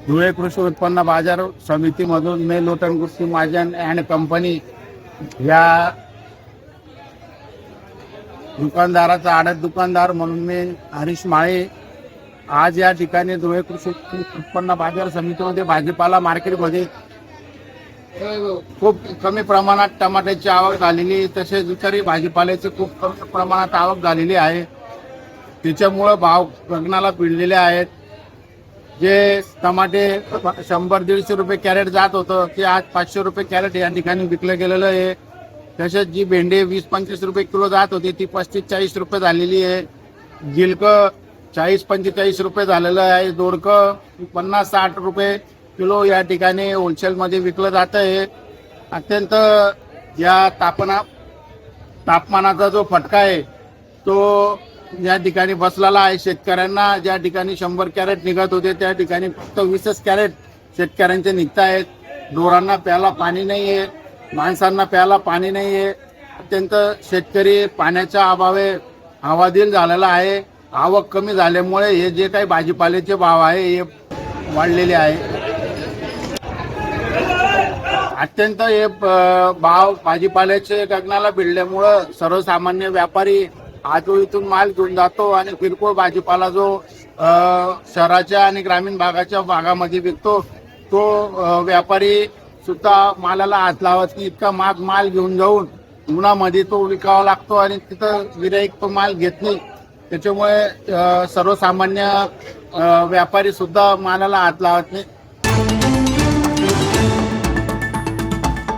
धुळे कृषी उत्पन्न बाजार समितीमधून मी लोटन गुप्ती महाजन अँड कंपनी या दुकानदाराचा आडत दुकानदार म्हणून मी हरीश माळे आज या ठिकाणी धुळे कृषी उत्पन्न बाजार समितीमध्ये भाजीपाला मार्केटमध्ये खूप कमी प्रमाणात टमाट्याची आवक झालेली, तसेच इतरही भाजीपाल्याची खूप कमी प्रमाणात आवक झालेली आहे. त्याच्यामुळं भाव गगनाला भिडलेले आहेत. जे टमाटे 100-150 रुपये कॅरेट जात होतं ते आज 500 रुपये कॅरेट या ठिकाणी विकलं गेलेलं आहे. तसेच जी भेंडी 20-25 रुपये किलो जात होती ती 35-40 रुपये झालेली आहे. गिलकं 40-45 रुपये झालेलं आहे. दोडकं 50-60 रुपये किलो या ठिकाणी होलसेलमध्ये विकलं जात आहे. अत्यंत या तापमानाचा जो फटका आहे तो या ठिकाणी बसलेला आहे. शेतकऱ्यांना ज्या ठिकाणी 100 कॅरेट निघत होते त्या ठिकाणी फक्त 20 कॅरेट शेतकऱ्यांचे निघत आहेत. ढोरांना प्यायला पाणी नाही आहे, माणसांना प्यायला पाणी नाही आहे. अत्यंत शेतकरी पाण्याच्या अभावे हवालदिल झालेला आहे. आवक कमी झाल्यामुळे हे जे काही भाजीपाल्याचे भाव आहे हे वाढलेले आहे. अत्यंत हे भाव भाजीपाल्याचे गगनाला भिडल्यामुळं सर्वसामान्य व्यापारी आजोळीतून माल घेऊन जातो आणि किरकोळ भाजीपाला जो शहराच्या आणि ग्रामीण भागाच्या भागामध्ये विकतो तो व्यापारी सुद्धा मालाला हात लावत नाही. इतका माल घेऊन जाऊन उन्हामध्ये तो विकावा लागतो आणि तिथं गिऱ्हाईक तो माल घेत नाही. त्याच्यामुळे सर्वसामान्य व्यापारी सुद्धा मालाला हात लावत नाही.